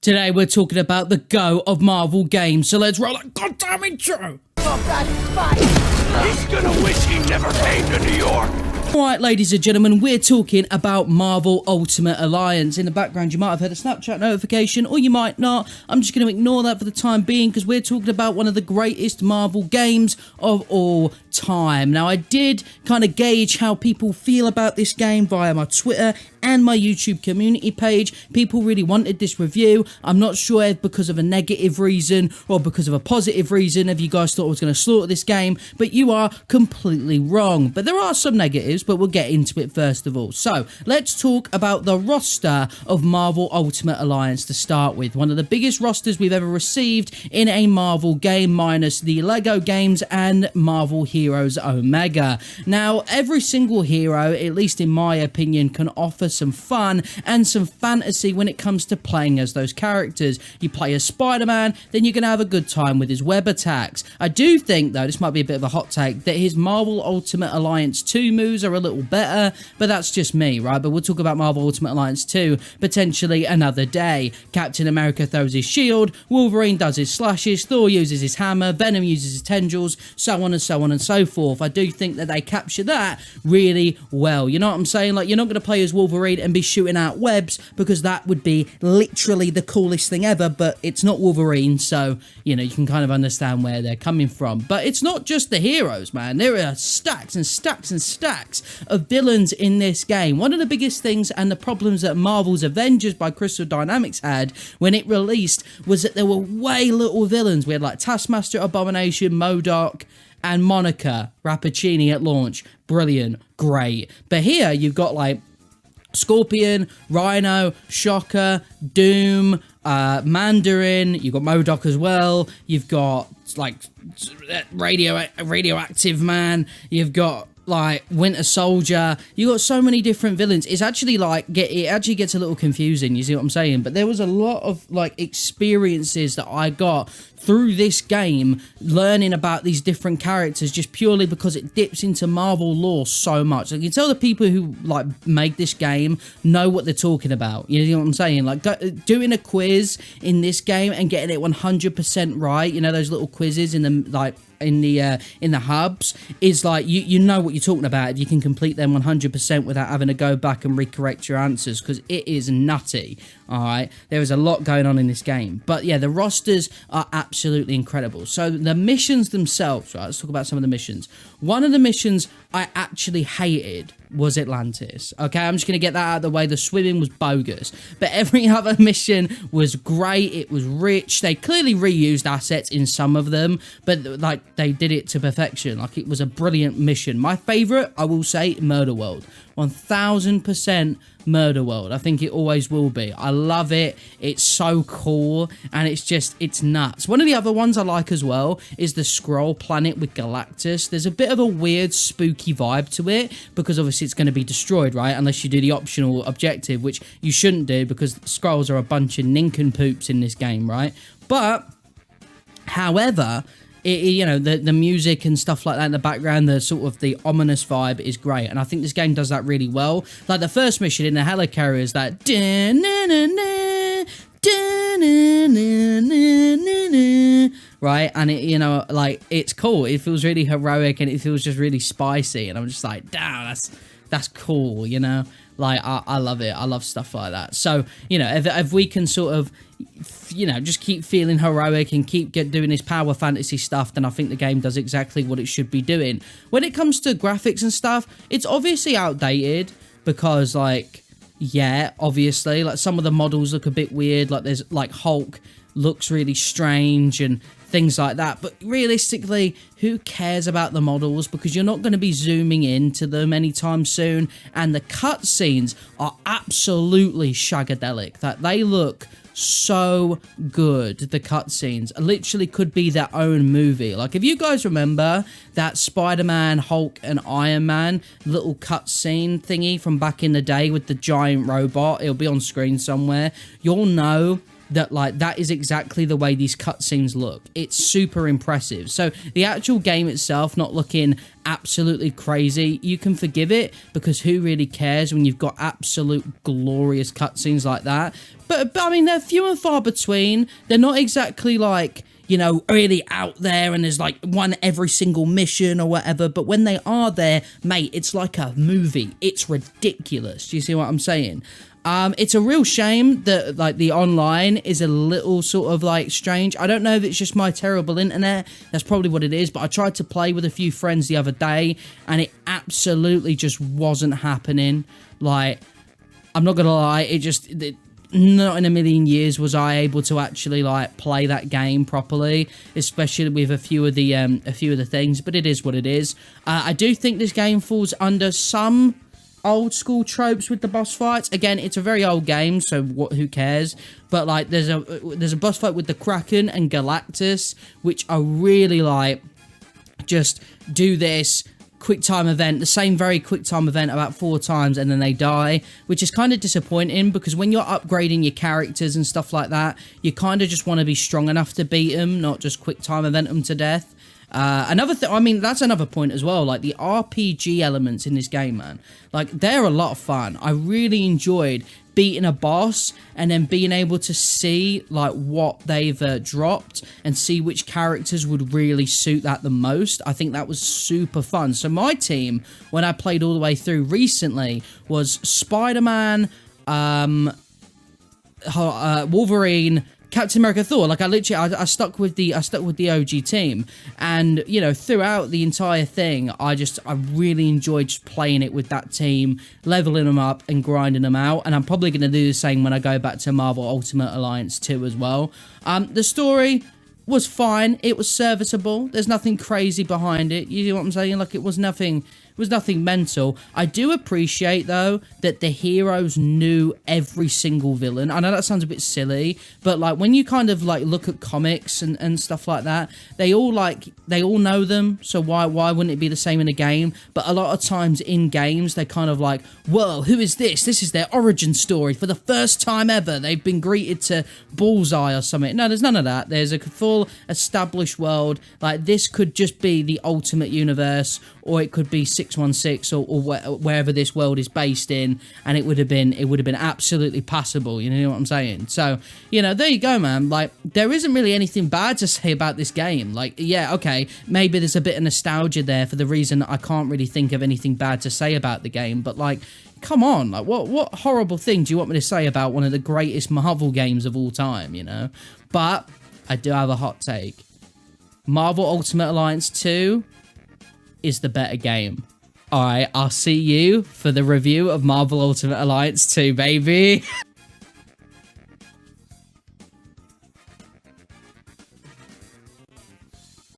Today we're talking about the go of Marvel games, so let's roll that goddamn intro! He's gonna wish he never came to New York! Alright, ladies and gentlemen, we're talking about Marvel Ultimate Alliance. In the background, you might have heard a Snapchat notification, or you might not. I'm just going to ignore that for the time being, because we're talking about one of the greatest Marvel games of all time. Now, I did kind of gauge how people feel about this game via my Twitter and my YouTube community page. People really wanted this review. I'm not sure if because of a negative reason or because of a positive reason, if you guys thought I was going to slaughter this game, but you are completely wrong. But there are some negatives, but we'll get into it first of all. So, let's talk about the roster of Marvel Ultimate Alliance to start with. One of the biggest rosters we've ever received in a Marvel game, minus the Lego games and Marvel Heroes Omega. Now, every single hero, at least in my opinion, can offer some fun and some fantasy when it comes to playing as those characters. You play as Spider-Man, then you're going to have a good time with his web attacks. I do think, though, this might be a bit of a hot take, that his Marvel Ultimate Alliance 2 moves are a little better, but that's just me, right? But we'll talk about Marvel Ultimate Alliance 2 potentially another day. Captain America throws his shield, Wolverine does his slashes, Thor uses his hammer, Venom uses his tendrils, so on and so on and so forth. I do think that they capture that really well. You know what I'm saying? Like, you're not going to play as Wolverine and be shooting out webs, because that would be literally the coolest thing ever, but it's not Wolverine, so, you know, you can kind of understand where they're coming from. But it's not just the heroes, man. There are stacks and stacks and stacks of villains in this game. One of the biggest things and the problems that Marvel's Avengers by Crystal Dynamics had when it released was that there were way little villains. We had like Taskmaster, Abomination, MODOK, and Monica Rappaccini at launch. Brilliant, great. But here you've got like Scorpion, Rhino, Shocker, Doom, Mandarin. You've got MODOK as well. You've got like Radioactive Man. You've got like Winter Soldier. You got so many different villains. It's actually like it actually gets a little confusing. You see what I'm saying? But there was a lot of like experiences that I got through this game learning about these different characters, just purely because it dips into Marvel lore so much. Like, you can tell the people who like make this game know what they're talking about. You know what I'm saying? Like doing a quiz in this game and getting it 100% right. You know those little quizzes in the like in the hubs is like you know what you're talking about if you can complete them 100% without having to go back and recorrect your answers, because it is nutty. All right, there is a lot going on in this game, but yeah, the rosters are absolutely incredible. So the missions themselves, right, let's talk about some of the missions. One of the missions I actually hated was Atlantis. Okay, I'm just gonna get that out of the way. The swimming was bogus, but every other mission was great. It was rich. They clearly reused assets in some of them, but like they did it to perfection. Like, it was a brilliant mission. My favorite, I will say, Murder World. 1000% Murder World. I think it always will be. I love it. It's so cool, and it's nuts. One of the other ones I like as well is the Skrull planet with Galactus. There's a bit of a weird, spooky vibe to it, because obviously it's going to be destroyed, right? Unless you do the optional objective, which you shouldn't do, because Skrulls are a bunch of nincompoops in this game, right? But, however, you know, the music and stuff like that in the background, the sort of the ominous vibe is great, and I think this game does that really well. Like the first mission in the helicarrier is that right, and it, you know, like, it's cool. It feels really heroic, and it feels just really spicy, and I'm just like, damn, that's cool, you know. Like, I love it. I love stuff like that. So, you know, if we can sort of, you know, just keep feeling heroic and keep doing this power fantasy stuff, then I think the game does exactly what it should be doing. When it comes to graphics and stuff, it's obviously outdated, because, like, yeah, obviously, like, some of the models look a bit weird. Like, there's, like, Hulk looks really strange and things like that, but realistically, who cares about the models, because you're not going to be zooming into them anytime soon, and the cutscenes are absolutely shagadelic. That they look so good. The cutscenes literally could be their own movie. Like, if you guys remember that Spider-Man, Hulk, and Iron Man little cutscene thingy from back in the day with the giant robot, it'll be on screen somewhere, you'll know that, like, that is exactly the way these cutscenes look. It's super impressive. So the actual game itself not looking absolutely crazy, you can forgive it, because who really cares when you've got absolute glorious cutscenes like that? but I mean, they're few and far between. They're not exactly like, you know, really out there and there's like one every single mission or whatever. But when they are there, mate, it's like a movie. It's ridiculous. Do you see what I'm saying? It's a real shame that like the online is a little sort of like strange. I don't know if it's just my terrible internet. That's probably what it is. But I tried to play with a few friends the other day and it absolutely just wasn't happening. Like, I'm not gonna lie, not in a million years was I able to actually like play that game properly, especially with a few of the things. But it is what it is. I do think this game falls under some old school tropes with the boss fights. Again, it's a very old game, so who cares? But like, there's a boss fight with the Kraken and Galactus, which I really like. Just do this quick time event, the same very quick time event about 4 times, and then they die, which is kind of disappointing because when you're upgrading your characters and stuff like that, you kind of just want to be strong enough to beat them, not just quick time event them to death. Another thing, I mean, that's another point as well, like the RPG elements in this game, man, like they're a lot of fun. I really enjoyed beating a boss and then being able to see like what they've dropped and see which characters would really suit that the most. I think that was super fun. So my team, when I played all the way through recently, was Spider-Man, Wolverine, Captain America, Thor. Like I stuck with the OG team, and you know, throughout the entire thing, I really enjoyed just playing it with that team, leveling them up and grinding them out. And I'm probably going to do the same when I go back to Marvel Ultimate Alliance 2 as well. The story was fine. It was serviceable. There's nothing crazy behind it. You know what I'm saying? Like, it was nothing mental. I do appreciate, though, that the heroes knew every single villain. I know that sounds a bit silly, but like when you kind of like look at comics and stuff like that, they all know them. So why wouldn't it be the same in a game? But a lot of times in games, they kind of like, whoa, who is this? This is their origin story. For the first time ever, they've been greeted to Bullseye or something. No, there's none of that. There's a full established world. Like, this could just be the Ultimate Universe, or it could be 616 or wherever this world is based in, and it would have been absolutely passable. You know what I'm saying? So, you know, there you go, man. Like, there isn't really anything bad to say about this game. Like, yeah, okay, maybe there's a bit of nostalgia there for the reason that I can't really think of anything bad to say about the game, but like, come on, like, what horrible thing do you want me to say about one of the greatest Marvel games of all time, you know? But I do have a hot take. Marvel Ultimate Alliance 2 is the better game. Alright, I'll see you for the review of Marvel Ultimate Alliance 2, baby.